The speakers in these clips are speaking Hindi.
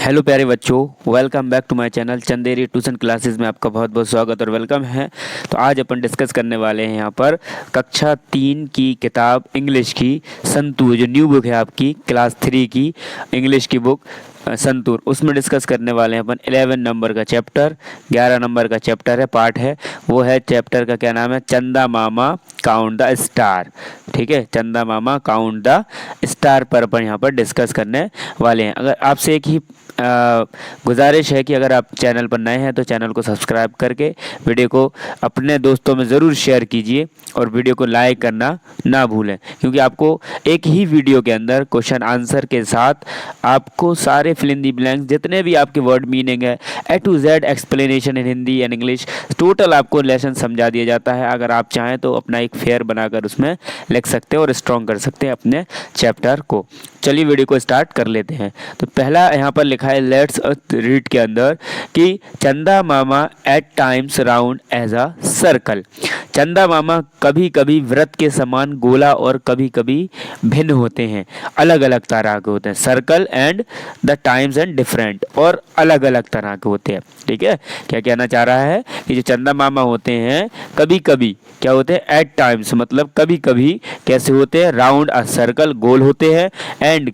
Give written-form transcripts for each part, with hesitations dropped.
हेलो प्यारे बच्चों, welcome back to my channel Chanderi tuition classes में आपका बहुत बहुत स्वागत और वेलकम है। तो आज अपन डिस्कस करने वाले हैं यहाँ पर कक्षा 3 की किताब इंग्लिश की संतूर, जो न्यू बुक है आपकी क्लास 3 की इंग्लिश की बुक संतूर, उसमें डिस्कस करने वाले हैं अपन 11 नंबर का चैप्टर, 11 नंबर का चैप्टर है, पार्ट है। वो है चैप्टर का क्या नाम है, चंदा मामा काउंट द स्टार। ठीक है, चंदा मामा काउंट द स्टार पर अपन यहाँ पर डिस्कस करने वाले हैं। अगर आपसे एक ही गुजारिश है कि अगर आप चैनल पर नए हैं तो चैनल को सब्सक्राइब करके वीडियो को अपने दोस्तों में ज़रूर शेयर कीजिए और वीडियो को लाइक करना ना भूलें, क्योंकि आपको एक ही वीडियो के अंदर क्वेश्चन आंसर के साथ आपको सारे फिल इन दी ब्लैंक्स, जितने भी आपके वर्ड मीनिंग है, A to Z explanation in Hindi and English, total आपको लेसन समझा दिया जाता है। अगर आप चाहें तो अपना एक फेयर बनाकर उसमें लिख सकते हैं और स्ट्रॉन्ग कर सकते हैं अपने चैप्टर को। चलिए वीडियो को स्टार्ट कर लेते हैं। तो पहला यहाँ पर लिखा है लेट्स रीड के अंदर कि चंदा मामा at times round as a circle. चंदा मामा कभी कभी वृत्त के समान गोला और कभी कभी भिन्न होते हैं, अलग अलग तरह के होते हैं। Circle and the times and different, और अलग अलग तरह के होते हैं। ठीक है, क्या कहना चाह रहा है कि जो चंदा मामा होते हैं कभी कभी क्या होते हैं, एट टाइम्स मतलब कभी कभी कैसे होते हैं, राउंड अ सर्कल गोल होते हैं, एंड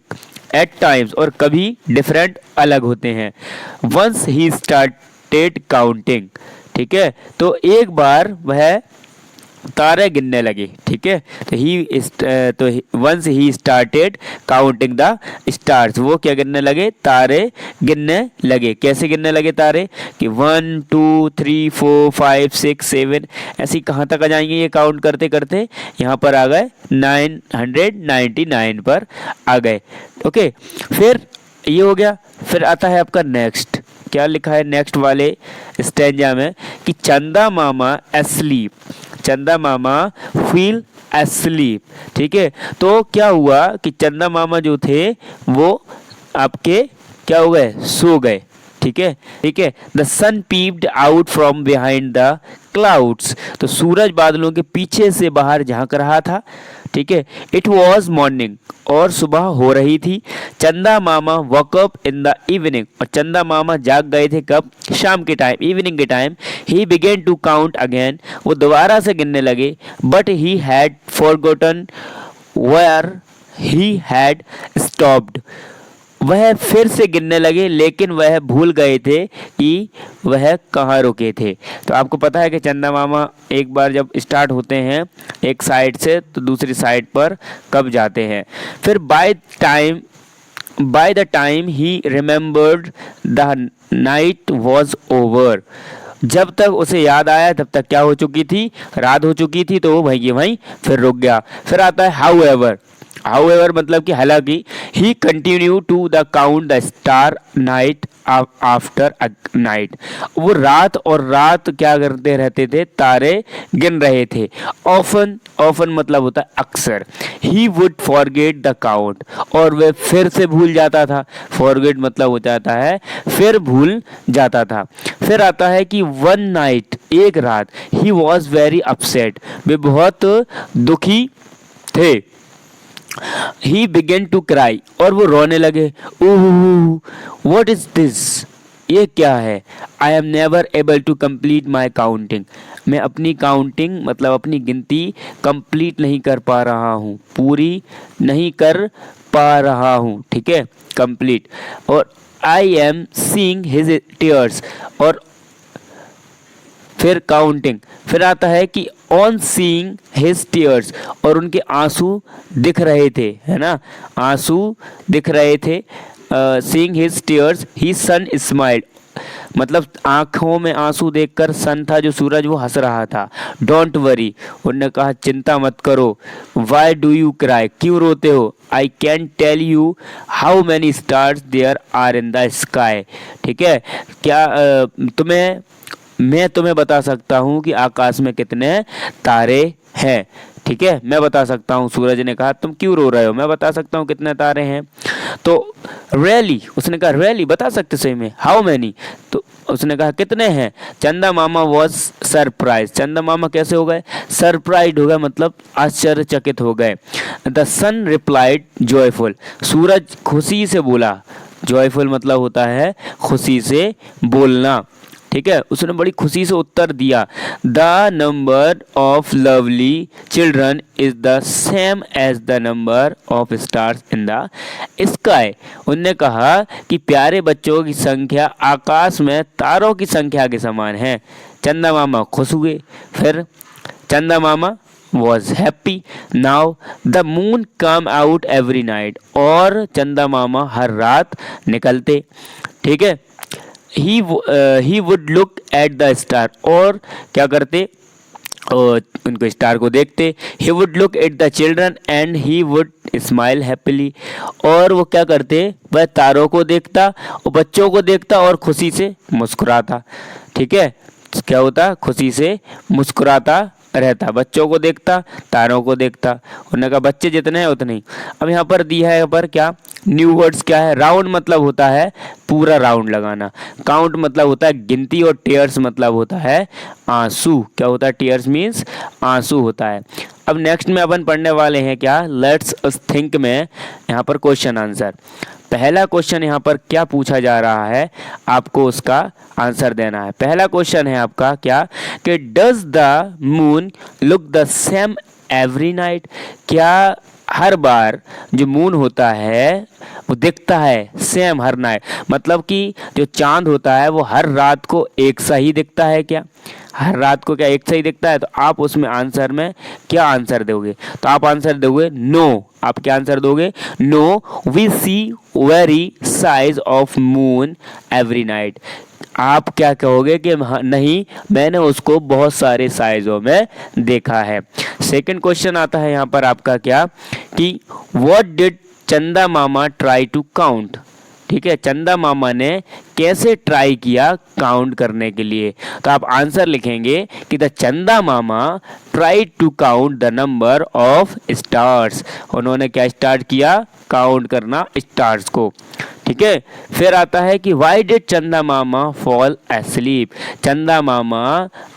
एट टाइम्स और कभी डिफरेंट अलग होते हैं। वंस ही स्टार्टेड काउंटिंग, ठीक है, तो एक बार वह तारे गिनने लगे। ठीक है, तो once he started counting the stars, वो क्या गिनने लगे, तारे गिनने लगे। कैसे गिनने लगे तारे कि 1 2 3 4 5 6 7, ऐसी कहाँ तक आ जाएंगे ये काउंट करते करते, यहाँ पर आ गए 999 पर आ गए। ओके, फिर ये हो गया। फिर आता है आपका नेक्स्ट, क्या लिखा है नेक्स्ट वाले स्टैंजा में कि चंदा मामा एस्लीप, चंदा मामा फील एस्लीप। ठीक है, तो क्या हुआ कि चंदा मामा जो थे वो आपके क्या हो गए, सो गए। ठीक है, ठीक है। The sun peeped out from behind the clouds, तो सूरज बादलों के पीछे से बाहर झांक रहा था। ठीक है, इट वॉज मॉर्निंग, और सुबह हो रही थी। चंदा मामा walk up in the evening, और चंदा मामा जाग गए थे कब, शाम के टाइम, इवनिंग के time. He began to count again, वो दोबारा से गिनने लगे। But he had forgotten where he had stopped, वह फिर से गिनने लगे लेकिन वह भूल गए थे कि वह कहाँ रुके थे। तो आपको पता है कि चंदा मामा एक बार जब स्टार्ट होते हैं एक साइड से तो दूसरी साइड पर कब जाते हैं। फिर by the time he remembered the night was over, जब तक उसे याद आया तब तक क्या हो चुकी थी, रात हो चुकी थी, तो वो वहीं फिर रुक गया। फिर आता है हाउएवर मतलब कि हालांकि, he continue to the count the star night after night, वो रात और रात क्या करते रहते थे, तारे गिन रहे थे। ऑफन मतलब होता है अक्सर। He would forget the count, और वह फिर से भूल जाता था। फॉरगेट मतलब हो जाता है फिर भूल जाता था। फिर आता है कि वन नाइट, एक रात, ही वॉज वेरी अपसेट, वे बहुत दुखी थे। He began to cry, और वो रोने लगे। What is this, ये क्या है। I am never able to complete my counting, मैं अपनी काउंटिंग मतलब अपनी गिनती कंप्लीट नहीं कर पा रहा हूँ, पूरी नहीं कर पा रहा हूँ। ठीक है, कंप्लीट। और I am seeing his tears, और फिर काउंटिंग। फिर आता है कि ऑन सीइंग हिज टीयर्स, और उनके आंसू दिख रहे थे, है ना, आंसू दिख रहे थे। सीइंग हिज टीयर्स ही सन स्माइल्ड, मतलब आंखों में आंसू देखकर सन था जो सूरज, वो हंस रहा था। डोंट वरी, उन्होंने कहा चिंता मत करो। वाई डू यू क्राई, क्यों रोते हो। I can tell you how many stars there are in the sky, ठीक है, क्या मैं तुम्हें बता सकता हूँ कि आकाश में कितने तारे हैं। ठीक है, मैं बता सकता हूँ। सूरज ने कहा तुम क्यों रो रहे हो, मैं बता सकता हूँ कितने तारे हैं। तो रियली, उसने कहा रियली बता सकते सही में, हाउ मैनी, तो उसने कहा कितने हैं। चंदा मामा वॉज सरप्राइज, चंदा मामा कैसे हो गए, सरप्राइज हो गए मतलब आश्चर्यचकित हो गए। द सन रिप्लाइड जॉयफुल, सूरज खुशी से बोला, जॉयफुल मतलब होता है खुशी से बोलना, ठीक है। उसने बड़ी खुशी से उत्तर दिया, the number of lovely children is the same as the number of stars in the sky. उनने कहा कि प्यारे बच्चों की संख्या आकाश में तारों की संख्या के समान है। चंदा मामा खुश हुए। फिर चंदा मामा was happy. Now the moon come out every night, और चंदा मामा हर रात निकलते, ठीक है। he would look at the star, और क्या करते, और उनको स्टार को देखते। he would look at the children and he would smile happily, और वो क्या करते, वह तारों को देखता और बच्चों को देखता और खुशी से मुस्कुराता, ठीक है। क्या होता, खुशी से मुस्कुराता रहता, बच्चों को देखता, तारों को देखता। उन्होंने कहा बच्चे जितने हैं उतने ही। अब यहाँ पर दिया है, यहाँ पर क्या न्यू वर्ड्स क्या है, राउंड मतलब होता है पूरा राउंड लगाना, काउंट मतलब होता है गिनती, और टीयर्स मतलब होता है आंसू। क्या होता है, टीयर्स मीन्स आंसू होता है। अब नेक्स्ट में अपन पढ़ने वाले हैं क्या, लेट्स अस थिंक में यहाँ पर क्वेश्चन आंसर। पहला क्वेश्चन यहाँ पर क्या पूछा जा रहा है, आपको उसका आंसर देना है। पहला क्वेश्चन है आपका क्या, कि does the moon look the same every night. क्या हर बार जो मून होता है वो दिखता है सेम हर नाइट, मतलब कि जो चांद होता है वो हर रात को एक सा ही दिखता है क्या, हर रात को क्या एक सा ही दिखता है। तो आप उसमें आंसर में क्या आंसर दोगे, तो आप आंसर दोगे नो। आप क्या आंसर दोगे, no we see very size of moon every night. आप क्या कहोगे कि नहीं, मैंने उसको बहुत सारे साइजों में देखा है। सेकंड क्वेश्चन आता है यहाँ पर आपका क्या, कि व्हाट डिड चंदा मामा ट्राई टू काउंट। ठीक है, चंदा मामा ने कैसे ट्राई किया काउंट करने के लिए। तो आप आंसर लिखेंगे कि द चंदा मामा try to count the number of stars. उन्होंने क्या स्टार्ट किया, काउंट करना स्टार्स को। ठीक है, फिर आता है कि वाई डिड चंदा मामा फॉल एस्लीप। चंदा मामा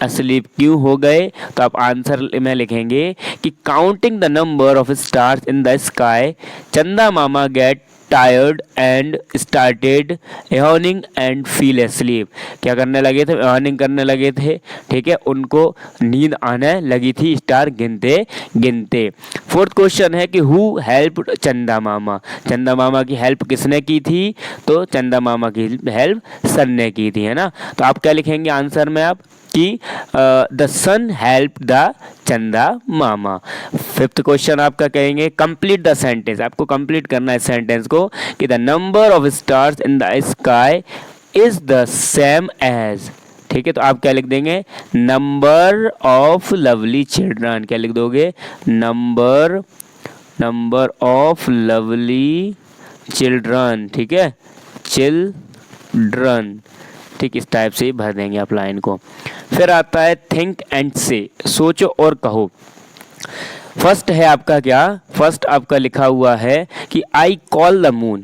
अस्लीप क्यों हो गए। तो आप आंसर में लिखेंगे कि counting the number of stars in the sky चंदा मामा get tired and started yawning and feel asleep. क्या करने लगे थे, यॉर्निंग करने लगे थे। ठीक है, उनको नींद आने लगी थी स्टार गिनते गिनते। फोर्थ क्वेश्चन है कि हु हेल्प चंदा मामा। चंदा मामा की हेल्प किसने की थी, तो चंदा मामा की हेल्प सन ने की थी, है ना। तो आप क्या लिखेंगे आंसर में आप, कि द सन हेल्प द चंदा मामा। फिफ्थ क्वेश्चन आपका कहेंगे कंप्लीट द सेंटेंस। आपको कंप्लीट करना है सेंटेंस को, कि the number of stars in the sky is the same as. ठीक है, तो आप क्या लिख देंगे, नंबर ऑफ लवली चिल्ड्रन। क्या लिख दोगे, नंबर ऑफ लवली चिल्ड्रन। ठीक है, चिल्ड्रन। ठीक, इस टाइप से भर देंगे आप लाइन को। फिर आता है थिंक एंड से, सोचो और कहो। फर्स्ट है आपका क्या, फर्स्ट आपका लिखा हुआ है कि आई कॉल द मून।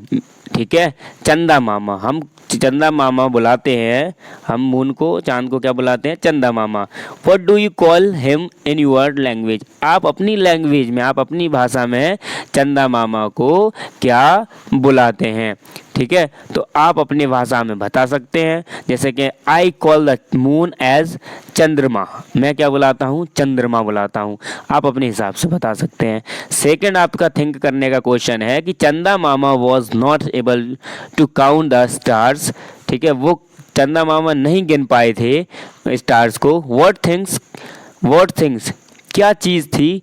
ठीक है, चंदा मामा, हम चंदा मामा बुलाते हैं, हम मून को, चांद को क्या बुलाते हैं, चंदा मामा। What do you call him in your language. आप अपनी लैंग्वेज में, आप अपनी भाषा में चंदा मामा को क्या बुलाते हैं। ठीक है, तो आप अपनी भाषा में बता सकते हैं, जैसे कि I call the moon as चंद्रमा। मैं क्या बुलाता हूँ, चंद्रमा बुलाता हूँ। आप अपने हिसाब से बता सकते हैं। सेकंड आपका थिंक करने का क्वेश्चन है कि चंदा मामा was not able to count the stars. ठीक है, वो चंदा मामा नहीं गिन पाए थे स्टार्स को। व्हाट थिंग्स, क्या चीज़ थी,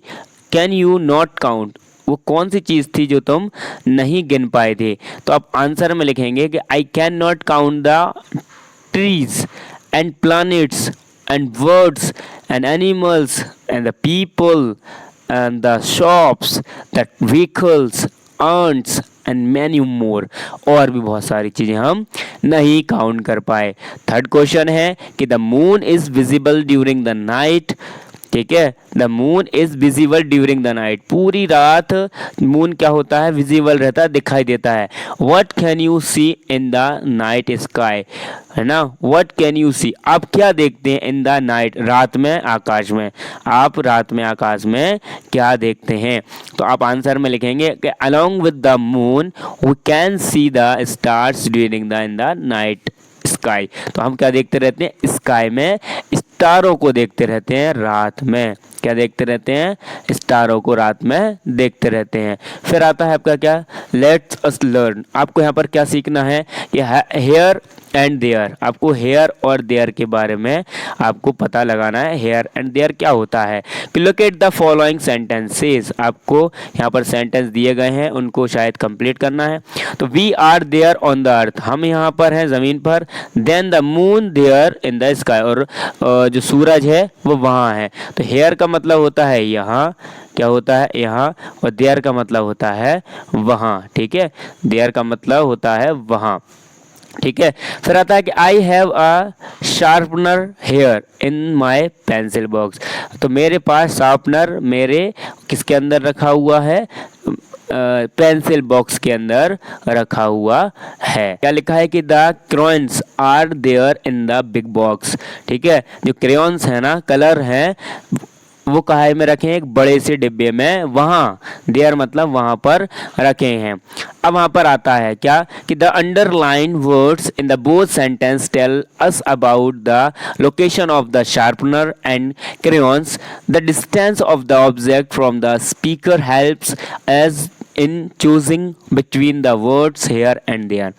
कैन यू नॉट काउंट, वो कौन सी चीज़ थी जो तुम नहीं गिन पाए थे। तो आप आंसर में लिखेंगे कि I can not count the trees and planets and birds and animals and the people and the shops the vehicles earns and many more. और भी बहुत सारी चीज़ें हम नहीं काउंट कर पाए। थर्ड क्वेश्चन है कि the moon is visible during the night. ठीक है। The moon is visible during the night, पूरी रात मून क्या होता है, विजिबल रहता है, दिखाई देता है। What can you see in the night sky, है ना। व्हाट कैन यू सी, आप क्या देखते हैं, इन द नाइट, रात में आकाश में, आप रात में आकाश में क्या देखते हैं। तो आप आंसर में लिखेंगे कि along with the moon we can see the stars during the in the night sky. तो हम क्या देखते रहते हैं, स्काई में स्टारों को देखते रहते हैं रात में। क्या देखते रहते हैं, स्टारों को रात में देखते रहते हैं। फिर आता है आपका क्या, लेट्स अस लर्न, आपको यहाँ पर क्या सीखना है कि हेयर एंड देयर, आपको हेयर और देयर के बारे में आपको पता लगाना है। हेयर एंड देयर क्या होता है। Look at the following sentences, आपको यहाँ पर सेंटेंस दिए गए हैं, उनको शायद कंप्लीट करना है। तो we are there on the earth, हम यहाँ पर हैं ज़मीन पर। Then the moon there in the sky, और जो सूरज है वो वहाँ है। तो हेयर का मतलब होता है यहाँ, क्या होता है यहाँ, और देयर का मतलब होता है वहाँ। ठीक है, देयर का मतलब होता है वहाँ। ठीक है। फिर आता है कि I have a sharpener here in my pencil box, तो मेरे पास शार्पनर मेरे किसके अंदर रखा हुआ है, पेंसिल बॉक्स के अंदर रखा हुआ है। क्या लिखा है कि the crayons are there in the big box. ठीक है, जो क्रेयॉन्स है ना, कलर हैं, वो काहे में रखे हैं, एक बड़े से डिब्बे में, वहाँ देयर मतलब वहाँ पर रखे हैं। अब वहाँ पर आता है क्या कि the underline words in the both sentence tell us about the location of the sharpener and crayons, the distance of the object from the speaker helps us in choosing between the words here and there.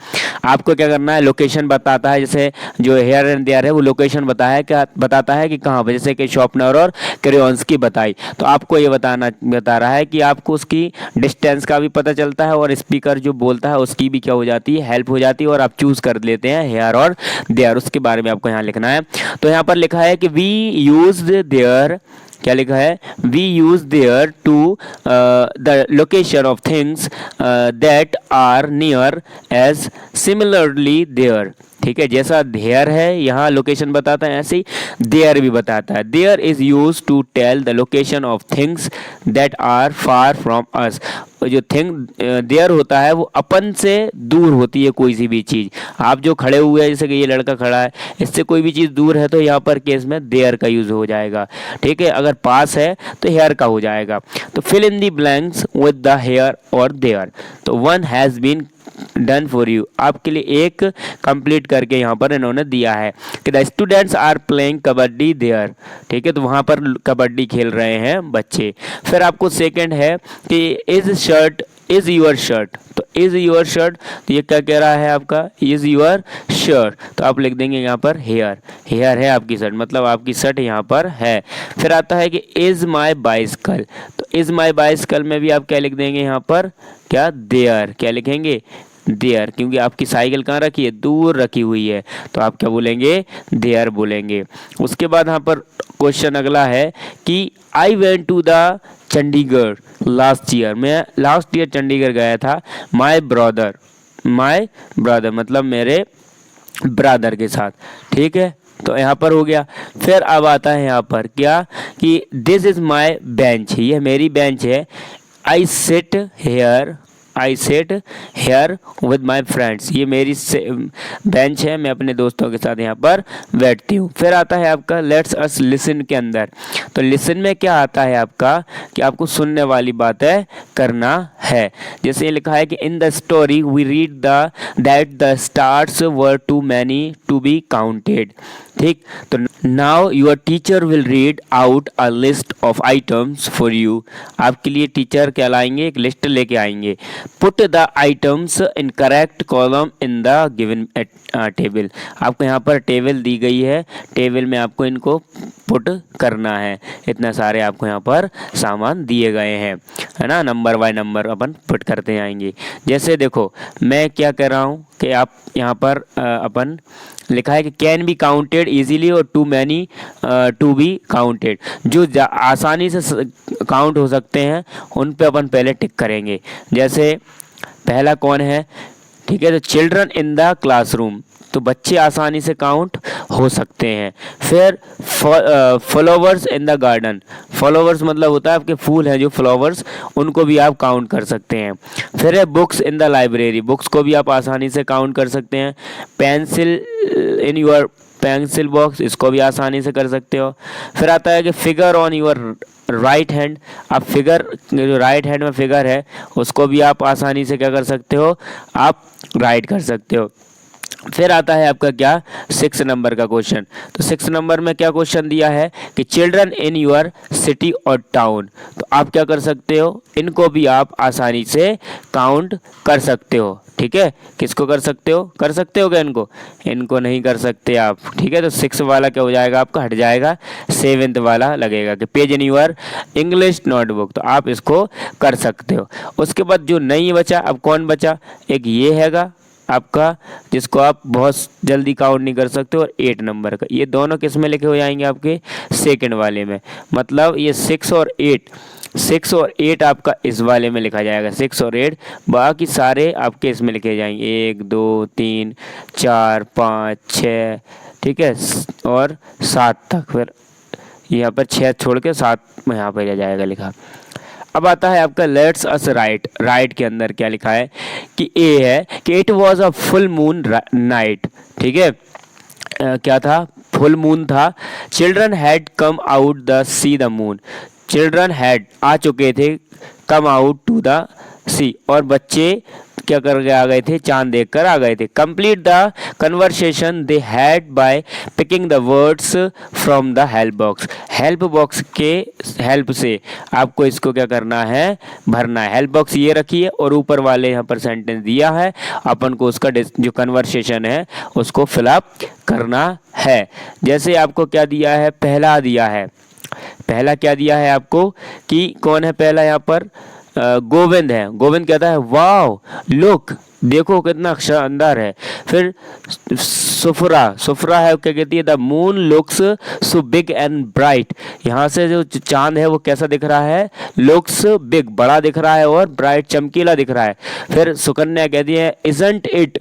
आपको क्या करना है, लोकेशन बताता है, जैसे जो हेयर एंड देयर है वो लोकेशन बताता है कि कहाँ पर, जैसे कि शॉर्पनर और क्रेयॉन्स की बताई, तो आपको ये बता रहा है कि आपको उसकी डिस्टेंस का भी पता चलता है, और स्पीकर जो बोलता है उसकी भी क्या हो जाती है, हेल्प हो जाती है, और आप चूज कर लेते हैं हेयर और देयर, उसके बारे में आपको यहाँ लिखना है। तो यहाँ पर लिखा है कि वी यूज देयर, क्या लिखा है, we use there to the location of things that are near us similarly there. ठीक है, जैसा देयर है यहाँ लोकेशन बताता है, ऐसे ही देयर भी बताता है। There is use to tell the location of things that are far from us, जो थिंग देयर होता है वो अपन से दूर होती है कोई सी भी चीज़। आप जो खड़े हुए हैं, जैसे कि ये लड़का खड़ा है, इससे कोई भी चीज़ दूर है तो यहाँ पर केस में देयर का यूज़ हो जाएगा। ठीक है, अगर पास है तो हेयर का हो जाएगा। तो fill in the blanks with the here और देयर। तो one has been done for you, आपके लिए एक कंप्लीट करके यहाँ पर इन्होंने दिया है कि the students are playing kabaddi there. ठीक है, तो वहाँ पर कबड्डी खेल रहे हैं बच्चे। फिर आपको सेकंड है कि is shirt is your shirt, तो इज योर शर्ट, तो ये क्या कह रहा है आपका, इज योर शर्ट, तो आप लिख देंगे यहाँ पर हेयर, हेयर है आपकी शर्ट, मतलब आपकी शर्ट यहाँ पर है। फिर आता है कि इज माई बाइसिकल, तो इज माई बाइसिकल में भी आप क्या लिख देंगे यहाँ पर, क्या देयर, क्या लिखेंगे, देयर, क्योंकि आपकी साइकिल कहाँ रखी है, दूर रखी हुई है, तो आप क्या बोलेंगे, देयर बोलेंगे। उसके बाद यहाँ पर क्वेश्चन अगला है कि I went to the Chandigarh last year, मैं लास्ट ईयर चंडीगढ़ गया था, माई ब्रदर मतलब मेरे ब्रदर के साथ। ठीक है, तो यहाँ पर हो गया। फिर अब आता है यहाँ पर क्या कि दिस इज माई बेंच, ये मेरी बेंच है। I sit here with my friends, ये मेरी बेंच है, मैं अपने दोस्तों के साथ यहाँ पर बैठती हूँ। फिर आता है आपका लेट्स अस लिसन के अंदर, तो लिसन में क्या आता है आपका कि आपको सुनने वाली बातें करना है। जैसे ये लिखा है कि in the story we read that the stars were too many to be counted. ठीक, तो now your teacher will read out a list of items for you, आपके लिए टीचर क्या लाएंगे, एक लिस्ट लेके आएंगे। Put the items in correct column in the given table, आपको यहाँ पर टेबल दी गई है, टेबल में आपको इनको पुट करना है। इतना सारे आपको यहाँ पर सामान दिए गए हैं, है ना, number by number upon put करते आएंगे। जैसे देखो मैं क्या कर रहा हूँ कि आप यहाँ पर अपन लिखा है कि कैन बी काउंटेड इजीली और too many to be counted, जो आसानी से काउंट हो सकते हैं उन पे अपन पहले टिक करेंगे। जैसे पहला कौन है, ठीक है। तो चिल्ड्रन इन द क्लासरूम, तो बच्चे आसानी से काउंट हो सकते हैं। फिर flowers in the garden, flowers मतलब होता है आपके फूल हैं जो फ्लावर्स, उनको भी आप काउंट कर सकते हैं। फिर है books in the library, books को भी आप आसानी से काउंट कर सकते हैं। Pencil in your pencil box, इसको भी आसानी से कर सकते हो। फिर आता है कि figure on your right hand, आप फिगर जो राइट हैंड में फिगर है उसको भी आप आसानी से क्या कर सकते हो, आप राइट कर सकते हो। फिर आता है आपका क्या 6 नंबर का क्वेश्चन। तो 6 नंबर में क्या क्वेश्चन दिया है कि चिल्ड्रन इन योर सिटी और टाउन, तो आप क्या कर सकते हो, इनको भी आप आसानी से काउंट कर सकते हो। ठीक है, किसको कर सकते हो क्या इनको, इनको नहीं कर सकते आप। ठीक है, तो 6 वाला क्या हो जाएगा आपका, हट जाएगा, 7th वाला लगेगा कि page in your English notebook, तो आप इसको कर सकते हो। उसके बाद जो नहीं बचा, अब कौन बचा, एक ये हैगा आपका जिसको आप बहुत जल्दी काउंट नहीं कर सकते, और 8 नंबर का, ये दोनों किस में लिखे हो जाएंगे आपके सेकंड वाले में। मतलब ये 6 और 8 आपका इस वाले में लिखा जाएगा, 6 और 8, बाकी सारे आपके इसमें लिखे जाएंगे 1 2 3 4 5 6, ठीक है, और 7 तक। फिर यहाँ पर 6 छोड़ के 7 में यहाँ पर रह जाएगा लिखा। अब आता है आपका लेट्स अस राइट, राइट के अंदर क्या लिखा है कि ए है कि it was a full moon night. ठीक है, क्या था, फुल मून था। Children had come out the see the moon, children had आ चुके थे, come out to the see, और बच्चे क्या करके आ गए थे, चांद देखकर आ गए थे। Complete the conversation they had by picking the words from the help box, help box के हेल्प से आपको इसको क्या करना है, भरना है। हेल्प बॉक्स ये रखिए और ऊपर वाले यहाँ पर सेंटेंस दिया है, अपन को उसका जो कन्वर्सेशन है उसको फिलअप करना है। जैसे आपको क्या दिया है, पहला दिया है, पहला क्या दिया है आपको कि कौन है पहला यहाँ पर, गोविंद है। गोविंद कहता है वाओ लुक, देखो कितना शानदार है। फिर सुफरा, सुफरा है क्या कहती है, the moon looks so big and bright, यहाँ से जो चांद है वो कैसा दिख रहा है, लुक्स बिग, बड़ा दिख रहा है, और ब्राइट, चमकीला दिख रहा है। फिर सुकन्या कहती है इजंट इट,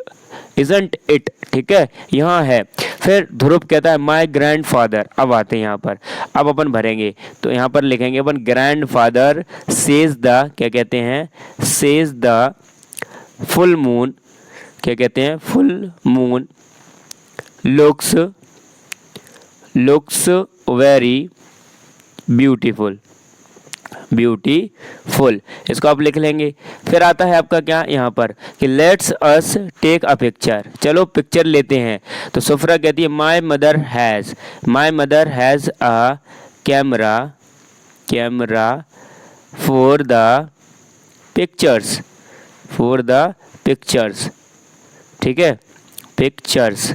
इजंट इट, ठीक है, यहाँ है। फिर ध्रुव कहता है माई ग्रैंड फादर, अब आते हैं यहाँ पर, अब अपन भरेंगे तो यहाँ पर लिखेंगे अपन ग्रैंड फादर सेज द, क्या कहते हैं, सेज द फुल मून, क्या कहते हैं, full moon looks, looks very beautiful, beautiful, इसको आप लिख लेंगे। फिर आता है आपका क्या यहाँ पर कि let's us take a picture, चलो पिक्चर लेते हैं। तो सुफरा कहती है my mother has a camera, camera for the pictures, for the pictures, ठीक है, पिक्चर्स,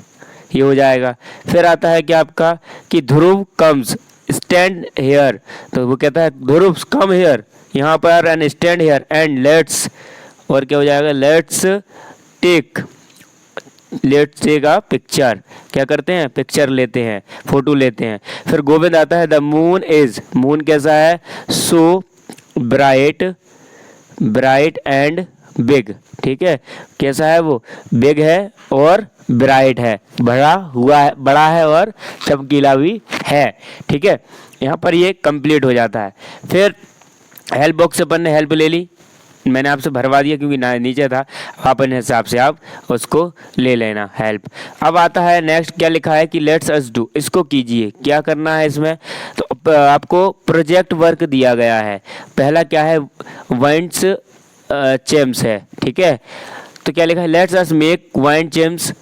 ये हो जाएगा। फिर आता है क्या आपका कि ध्रुव कम्स स्टैंड हेयर, तो वो कहता है ध्रुव कम हेयर, यहाँ पर, and stand here and let's, और क्या हो जाएगा, let's take, let's take a picture, क्या करते हैं, पिक्चर लेते हैं, फोटो लेते हैं। फिर गोविंद आता है द मून इज, मून कैसा है, so bright, bright and big, ठीक है, कैसा है वो, बिग है और ब्राइट है, बड़ा हुआ है, बड़ा है और चमकीला भी है। ठीक है, यहाँ पर ये कंप्लीट हो जाता है। फिर हेल्प बॉक्स से अपन ने हेल्प ले ली, मैंने आपसे भरवा दिया क्योंकि नीचे था, अपने हिसाब से आप उसको ले लेना हेल्प। अब आता है नेक्स्ट, क्या लिखा है कि लेट्स अस डू, इसको कीजिए, क्या करना है इसमें, तो आपको प्रोजेक्ट वर्क दिया गया है। पहला क्या है, वाइंड्स चेम्स है, ठीक है, तो क्या लिखा है, let's us make wind chimes,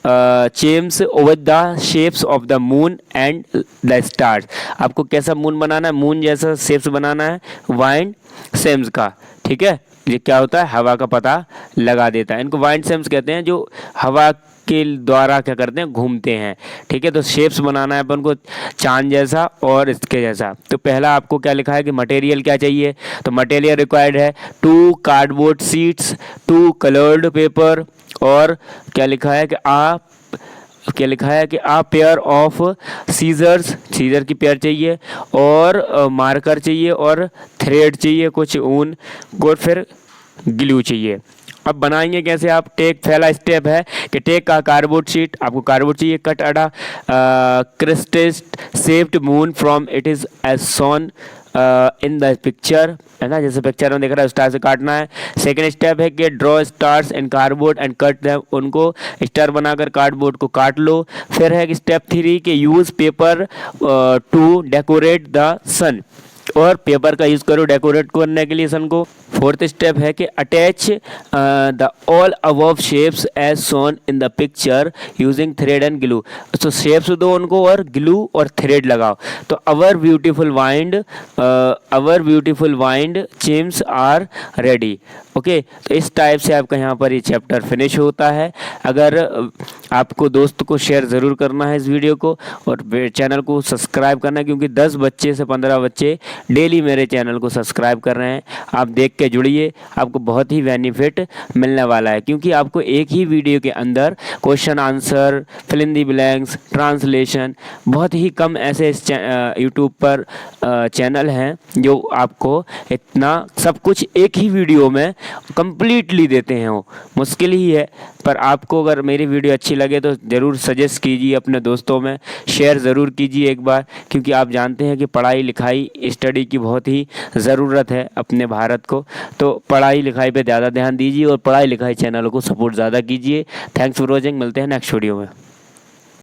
chimes with the shapes of the moon and the stars, आपको कैसा मून बनाना है, मून जैसा शेप्स बनाना है, वाइंड सेम्स का, ठीक है, ये क्या होता है, हवा का पता लगा देता है, इनको वाइंड सेम्स कहते हैं, जो हवा के द्वारा क्या करते हैं, घूमते हैं। ठीक है, तो शेप्स बनाना है अपन को चांद जैसा और इसके जैसा। तो पहला आपको क्या लिखा है कि मटेरियल क्या चाहिए, तो मटेरियल रिक्वायर्ड है 2 कार्डबोर्ड शीट्स, 2 कलर्ड पेपर, और क्या लिखा है कि क्या लिखा है कि आ पेयर ऑफ सीजर्स, सीजर की पेयर चाहिए, और मार्कर चाहिए, और थ्रेड चाहिए, कुछ ऊन, और फिर ग्लू चाहिए। अब बनाएंगे कैसे आप? टेक पहला स्टेप है कि टेक का कार्डबोर्ड शीट, आपको कार्डबोर्ड चाहिए, कट अड़ा crescent shaped moon from it is as shown in the picture, है ना, जैसे पिक्चर में दिख रहा है उस टाइप से काटना है। सेकंड स्टेप है कि draw stars in cardboard and cut them, उनको स्टार बनाकर कार्डबोर्ड को काट लो। फिर है कि स्टेप 3 कि use paper to decorate the sun, और पेपर का यूज़ करो डेकोरेट करने के लिए सन को। फोर्थ स्टेप है कि attach the all above shapes as shown in the picture using thread and glue, तो शेप्स दो उनको और ग्लू और थ्रेड लगाओ। तो our beautiful wind chimes are ready. Okay, तो इस टाइप से आपका यहाँ पर ये चैप्टर फिनिश होता है। अगर आपको दोस्त को शेयर ज़रूर करना है इस वीडियो को, और चैनल को सब्सक्राइब करना है, क्योंकि 10 बच्चे से 15 बच्चे डेली मेरे चैनल को सब्सक्राइब कर रहे हैं। आप देख के जुड़िए, आपको बहुत ही बेनिफिट मिलने वाला है, क्योंकि आपको एक ही वीडियो के अंदर question answer, fill in the blanks, translation, बहुत ही कम ऐसे यूट्यूब पर चैनल हैं जो आपको इतना सब कुछ एक ही वीडियो में कंप्लीटली देते हैं। वो मुश्किल ही है, पर आपको अगर मेरी वीडियो अच्छी लगे तो ज़रूर सजेस्ट कीजिए, अपने दोस्तों में शेयर ज़रूर कीजिए एक बार, क्योंकि आप जानते हैं कि पढ़ाई लिखाई स्टडी की बहुत ही ज़रूरत है अपने भारत को। तो पढ़ाई लिखाई पे ज़्यादा ध्यान दीजिए और पढ़ाई लिखाई चैनलों को सपोर्ट ज़्यादा कीजिए। थैंक्स फॉर वॉचिंग, मिलते हैं नेक्स्ट वीडियो में।